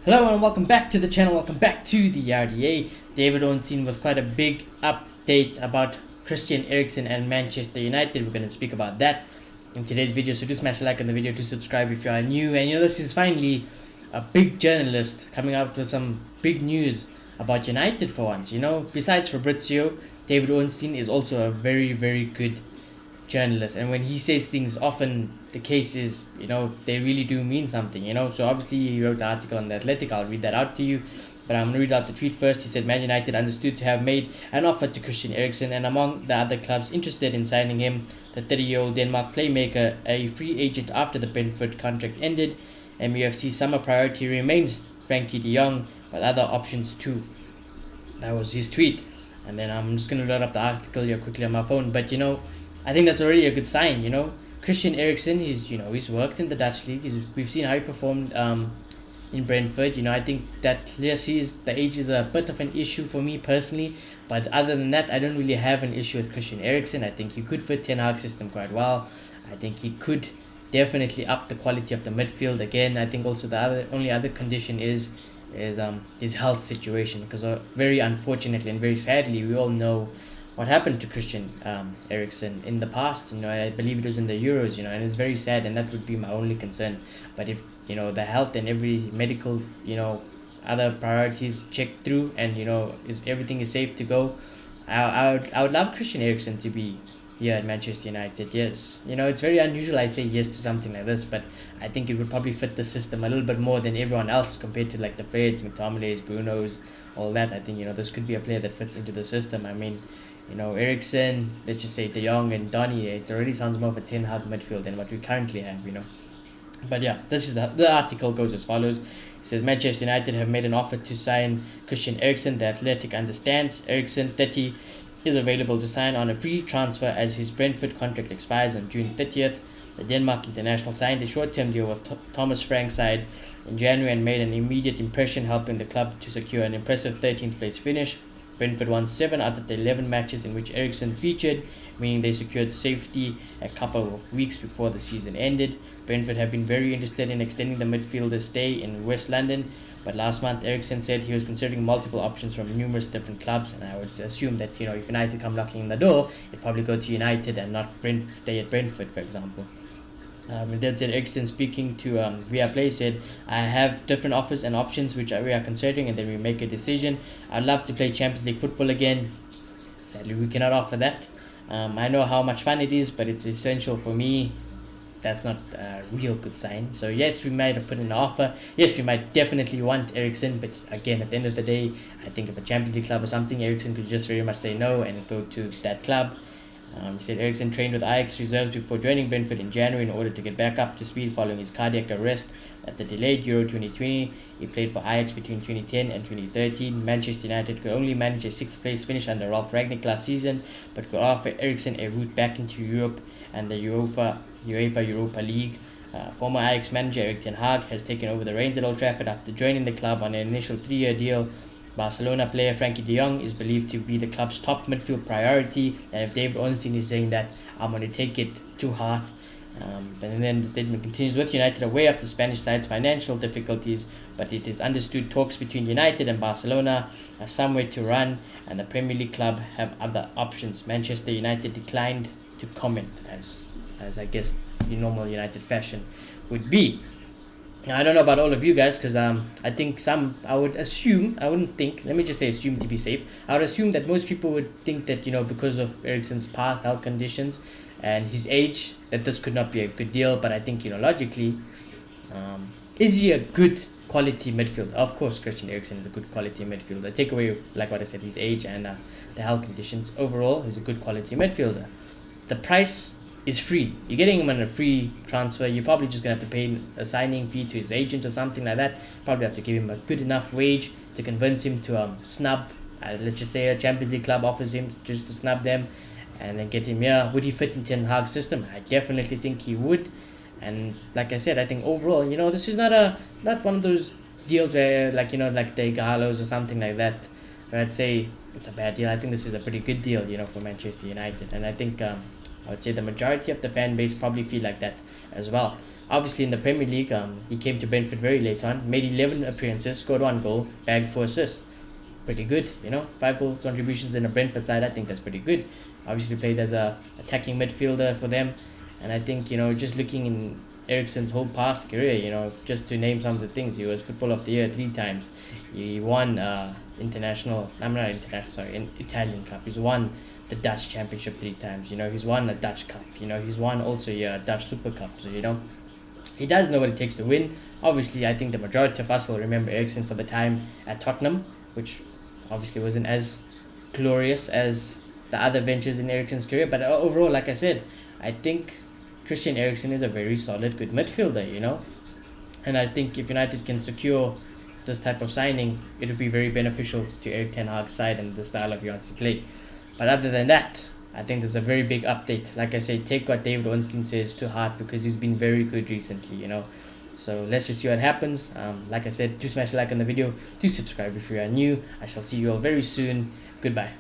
Hello and welcome back to the channel, welcome back to the RDA. David Ornstein with quite a big update about Christian Eriksen and Manchester United. We're going to speak about that in today's video, so do smash a like on the video, to subscribe if you are new. And this is finally a big journalist coming out with some big news about United for once. Besides Fabrizio, David Ornstein is also a very, very good journalist, and when he says things, often the case is they really do mean something. So obviously he wrote the article on The Athletic. I'll read that out to you, but I'm going to read out the tweet first. He said, Man United understood to have made an offer to Christian Eriksen, and among the other clubs interested in signing him, the 30-year-old Denmark playmaker, a free agent after the Brentford contract ended. MUFC summer priority remains Frankie de Jong, but other options too. That was his tweet. And then I'm just going to load up the article here quickly on my phone, but I think that's already a good sign. Christian Eriksen, he's worked in the Dutch league. We've seen how he performed in Brentford. I think that clearly the age is a bit of an issue for me personally, but other than that, I don't really have an issue with Christian Eriksen. I think he could fit Ten Hag's system quite well. I think he could definitely up the quality of the midfield again. I think also the only other condition is his health situation, because very unfortunately and very sadly, we all know what happened to Christian Eriksen in the past. I believe it was in the Euros, and it's very sad, and that would be my only concern. But if the health and every medical other priorities checked through, and everything is safe to go, I would love Christian Eriksen to be here at Manchester United. Yes, it's very unusual I say yes to something like this, but I think it would probably fit the system a little bit more than everyone else, compared to like the Freds, McTominays, Brunos, all that. I think this could be a player that fits into the system. I mean, Eriksen, let's just say De Jong and Donny, it already sounds more of a Ten Hag midfield than what we currently have. But yeah, this is the article goes as follows. It says Manchester United have made an offer to sign Christian Eriksen. The Athletic understands Eriksen, 30, is available to sign on a free transfer as his Brentford contract expires on June 30th. The Denmark international signed a short-term deal with Thomas Frank's side in January and made an immediate impression, helping the club to secure an impressive 13th place finish. Brentford won 7 out of the 11 matches in which Eriksen featured, meaning they secured safety a couple of weeks before the season ended. Brentford have been very interested in extending the midfielder's stay in West London, but last month Eriksen said he was considering multiple options from numerous different clubs, and I would assume that if United come knocking on the door, it'd probably go to United and not stay at Brentford, for example. Then said Eriksen, speaking to Viaplay, said, I have different offers and options which we are considering, and then we make a decision. I'd love to play Champions League football again. Sadly, we cannot offer that. I know how much fun it is, but it's essential for me. That's not a real good sign. So yes, we might have put in an offer. Yes, we might definitely want Eriksen, but again, at the end of the day, I think if a Champions League club or something, Eriksen could just very much say no and go to that club. He said Eriksen trained with Ajax reserves before joining Brentford in January in order to get back up to speed following his cardiac arrest at the delayed Euro 2020. He played for Ajax between 2010 and 2013. Manchester United could only manage a 6th place finish under Ralf Rangnick last season, but could offer Eriksen a route back into Europe and the UEFA Europa League. Former Ajax manager Erik ten Hag has taken over the reins at Old Trafford after joining the club on an initial 3-year deal. Barcelona player Frankie de Jong is believed to be the club's top midfield priority, and if David Ornstein is saying that, I'm going to take it to heart. And then the statement continues, with United aware of the Spanish side's financial difficulties, but it is understood talks between United and Barcelona have some way to run, and the Premier League club have other options. Manchester United declined to comment, as I guess the normal United fashion would be. Now, I don't know about all of you guys, because I think I would assume, I wouldn't think, let me just say assume to be safe, I would assume that most people would think that, because of Eriksen's past health conditions and his age, that this could not be a good deal. But I think, logically, is he a good quality midfielder? Of course, Christian Eriksen is a good quality midfielder. Take away, like what I said, his age and the health conditions. Overall, he's a good quality midfielder. The price is free. You're getting him on a free transfer. You're probably just going to have to pay a signing fee to his agent or something like that. Probably have to give him a good enough wage to convince him to snub, let's just say a Champions League club offers him just to snub them and then get him here. Would he fit in Ten Hag's system? I definitely think he would. And like I said, I think overall, this is not one of those deals where like the Galos or something like that, where I'd say it's a bad deal. I think this is a pretty good deal, for Manchester United. And I think I would say the majority of the fan base probably feel like that as well. Obviously, in the Premier League, he came to Brentford very late on, made 11 appearances, scored 1 goal, bagged 4 assists. Pretty good, 5 goal contributions in a Brentford side. I think that's pretty good. Obviously, played as a attacking midfielder for them, and I think just looking in Eriksen's whole past career, just to name some of the things, he was Football of the Year 3 times. He won international. I'm not international. Sorry, in Italian Cup. He's won the Dutch Championship 3 times. He's won a Dutch Cup. He's won also a Dutch Super Cup. So he does know what it takes to win. Obviously, I think the majority of us will remember Eriksen for the time at Tottenham, which obviously wasn't as glorious as the other ventures in Eriksen's career. But overall, like I said, I think Christian Eriksen is a very solid, good midfielder, And I think if United can secure this type of signing, it would be very beneficial to Erik Ten Hag's side and the style of he wants to play. But other than that, I think there's a very big update. Like I say, take what David Ornstein says to heart because he's been very good recently, So let's just see what happens. Like I said, do smash a like on the video, do subscribe if you are new. I shall see you all very soon. Goodbye.